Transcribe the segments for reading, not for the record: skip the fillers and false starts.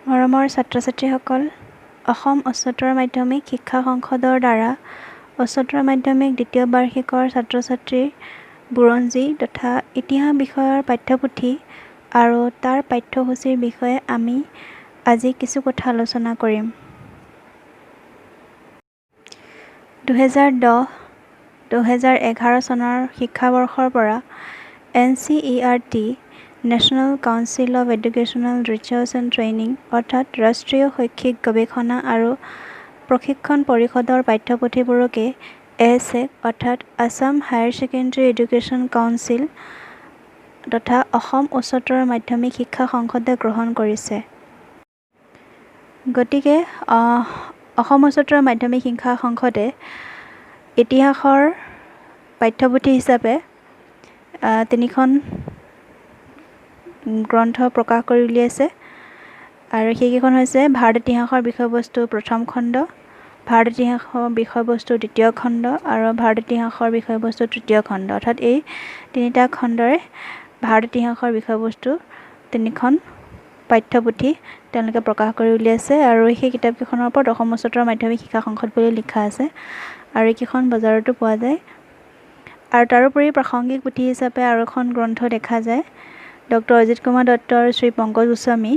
মৰমৰ ছাত্ৰ-ছাত্ৰীসকল, অসম উচ্চতৰ মাধ্যমিক শিক্ষা সংসদৰ দ্বাৰা উচ্চতৰ মাধ্যমিক দ্বিতীয় বাৰ্ষিকৰ ছাত্ৰ-ছাত্ৰীৰ বুৰঞ্জী তথা ইতিহাস বিষয়ৰ পাঠ্যপুথি আৰু তাৰ পাঠ্যসূচিৰ বিষয়ে আমি আজি কিছু কথা আলোচনা কৰিম। 2010-2011 চনৰ শিক্ষাবৰ্ষৰ পৰা NCERT national council of educational research and training অৰ্থাৎ ৰাষ্ট্ৰীয় শৈক্ষিক গৱেষণা আৰু প্ৰশিক্ষণ পৰিষদৰ পাঠ্যপুথিবোৰকে ASEC অৰ্থাৎ Assam higher secondary education council তথা অসম উচ্চতৰ মাধ্যমিক শিক্ষা সংসদে গ্ৰহণ কৰিছে। গতিকে অসম উচ্চতৰ মাধ্যমিক শিক্ষা সংসদে ইতিহাসৰ পাঠ্যপুথি হিচাপে 3খন গ্ৰন্থ প্ৰকাশ কৰি উলিয়াইছে আৰু সেইকেইখন হৈছে ভাৰত ইতিহাসৰ বিষয়বস্তু প্ৰথম খণ্ড, ভাৰত ইতিহাসৰ বিষয়বস্তু দ্বিতীয় খণ্ড আৰু ভাৰত ইতিহাসৰ বিষয়বস্তু তৃতীয় খণ্ড। অৰ্থাৎ এই তিনিটা খণ্ডৰে ভাৰত ইতিহাসৰ বিষয়বস্তু 3খন পাঠ্যপুথি তেওঁলোকে প্ৰকাশ কৰি উলিয়াইছে আৰু সেই কিতাপকেইখনৰ ওপৰত অসম উচ্চতৰ মাধ্যমিক শিক্ষা সংসদ বুলি লিখা আছে আৰু এইকেইখন বজাৰতো পোৱা যায়। আৰু তাৰোপৰি প্ৰাসংগিক পুথি হিচাপে আৰু এখন গ্ৰন্থ দেখা যায়, ডক্টৰ অজিত কুমাৰ দত্ত আৰু শ্ৰী পংকজ গোস্বামী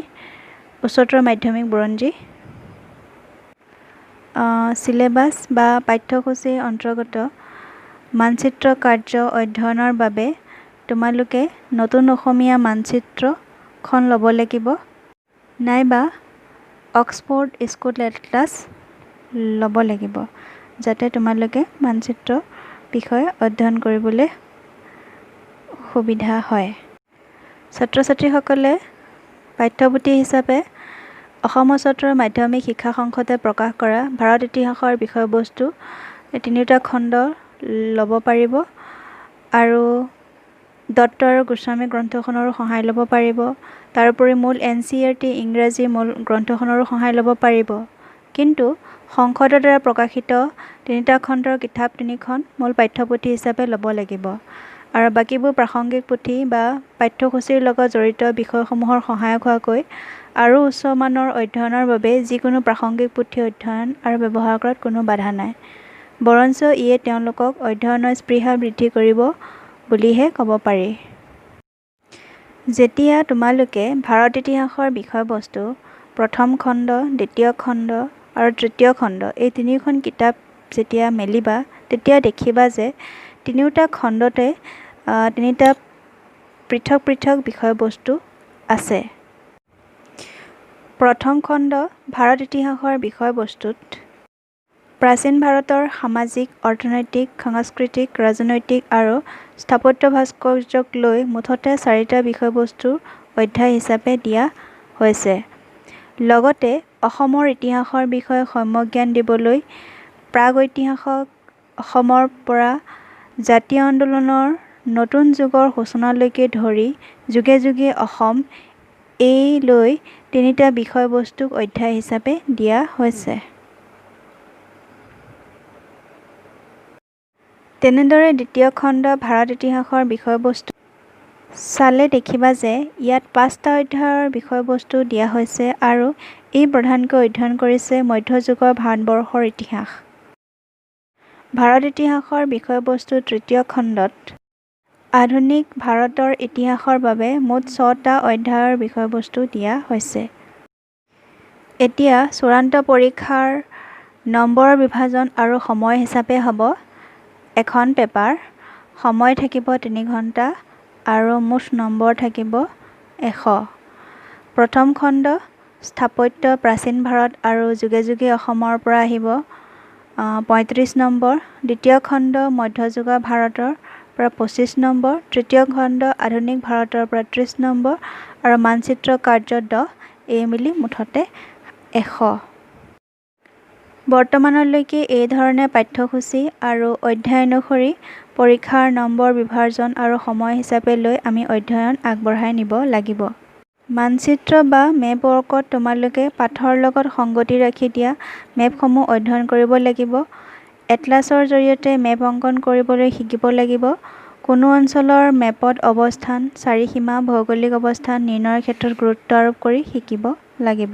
উচ্চতৰ মাধ্যমিক বুৰঞ্জী। চিলেবাছ বা পাঠ্যসূচীৰ অন্তৰ্গত মানচিত্ৰ কাৰ্য অধ্যয়নৰ বাবে তোমালোকে নতুন অসমীয়া মানচিত্ৰখন ল'ব লাগিব, নাইবা অক্সফৰ্ড স্কুল এটলাছ ল'ব লাগিব, যাতে তোমালোকে মানচিত্ৰ বিষয়ে অধ্যয়ন কৰিবলৈ সুবিধা হয়। ছাত্ৰ-ছাত্ৰীসকলে পাঠ্যপুথি হিচাপে অসম উচ্চতৰ মাধ্যমিক শিক্ষা সংসদে প্ৰকাশ কৰা ভাৰত ইতিহাসৰ বিষয়বস্তু 3টা খণ্ড ল'ব পাৰিব আৰু দত্ত আৰু গোস্বামী গ্ৰন্থখনৰো সহায় ল'ব পাৰিব। তাৰোপৰি মূল NCERT ইংৰাজী মূল গ্ৰন্থখনৰো সহায় ল'ব পাৰিব। কিন্তু সংসদৰ দ্বাৰা প্ৰকাশিত 3টা খণ্ডৰ কিতাপ 3খন মূল পাঠ্যপুথি হিচাপে ল'ব লাগিব আৰু বাকীবোৰ প্ৰাসংগিক পুথি বা পাঠ্যসূচীৰ লগত জড়িত বিষয়সমূহৰ সহায়ক হোৱাকৈ আৰু উচ্চমানৰ অধ্যয়নৰ বাবে যিকোনো প্ৰাসংগিক পুথি অধ্যয়ন আৰু ব্যৱহাৰ কৰাত কোনো বাধা নাই, বৰঞ্চ ইয়ে তেওঁলোকক অধ্যয়নৰ স্পৃহা বৃদ্ধি কৰিব বুলিহে ক'ব পাৰি। যেতিয়া তোমালোকে ভাৰত ইতিহাসৰ বিষয়বস্তু প্ৰথম খণ্ড, দ্বিতীয় খণ্ড আৰু তৃতীয় খণ্ড এই 3খন কিতাপ যেতিয়া মেলিবা, তেতিয়া দেখিবা যে 3টা খণ্ডতে 3টা পৃথক পৃথক বিষয়বস্তু আছে। প্ৰথম খণ্ড ভাৰত ইতিহাসৰ বিষয়বস্তুত প্ৰাচীন ভাৰতৰ সামাজিক, অৰ্থনৈতিক, সাংস্কৃতিক, ৰাজনৈতিক আৰু স্থাপত্য ভাস্কৰ্যক লৈ মুঠতে 4টা বিষয়বস্তু অধ্যায় হিচাপে দিয়া হৈছে। লগতে অসমৰ ইতিহাসৰ বিষয়ে সম্যক জ্ঞান দিবলৈ প্ৰাগৈতিহাসিক অসমৰ পৰা জাতীয় আন্দোলনৰ নতুন যুগৰ সূচনালৈকে ধৰি যুগে যুগে অসম এই লৈ 3টা বিষয়বস্তুক অধ্যায় হিচাপে দিয়া হৈছে। তেনেদৰে দ্বিতীয় খণ্ড ভাৰত ইতিহাসৰ বিষয়বস্তু চালে দেখিবা যে ইয়াত 5টা অধ্যায়ৰ বিষয়বস্তু দিয়া হৈছে আৰু এই প্ৰধানকৈ অধ্যয়ন কৰিছে মধ্যযুগৰ ভাৰতবৰ্ষৰ ইতিহাস। ভাৰত ইতিহাসৰ বিষয়বস্তু তৃতীয় খণ্ডত আধুনিক ভাৰতৰ ইতিহাসৰ বাবে মুঠ 6টা অধ্যায়ৰ বিষয়বস্তু দিয়া হৈছে। এতিয়া চূড়ান্ত পৰীক্ষাৰ নম্বৰ বিভাজন আৰু সময় হিচাপে হ'ব এখন পেপাৰ, সময় থাকিব 3 ঘণ্টা আৰু মুঠ নম্বৰ থাকিব 100। প্ৰথম খণ্ড স্থাপত্য প্ৰাচীন ভাৰত আৰু যুগে যুগে অসমৰ পৰা আহিব 35 নম্বৰ, দ্বিতীয় খণ্ড মধ্যযুগৰ ভাৰতৰ পৰা 25 নম্বৰ, তৃতীয় খণ্ড আধুনিক ভাৰতৰ পৰা 30 নম্বৰ আৰু মানচিত্ৰ কাৰ্য 10, এই মিলি মুঠতে 100। বৰ্তমানলৈকে এই ধৰণে পাঠ্যসূচী আৰু অধ্যায় অনুসৰি পৰীক্ষাৰ নম্বৰ বিভাজন আৰু সময় হিচাপে লৈ আমি অধ্যয়ন আগবঢ়াই নিব লাগিব। মানচিত্ৰ বা মেপ ৱৰ্কত তোমালোকে পাঠৰ লগত সংগতি ৰাখি দিয়া মেপসমূহ অধ্যয়ন কৰিব লাগিব। এটলাছৰ জৰিয়তে মেপ অংকন কৰিবলৈ শিকিব লাগিব। কোনো অঞ্চলৰ মেপত অৱস্থান, চাৰিসীমা, ভৌগোলিক অৱস্থান নিৰ্ণয়ৰ ক্ষেত্ৰত গুৰুত্ব আৰোপ কৰি শিকিব লাগিব।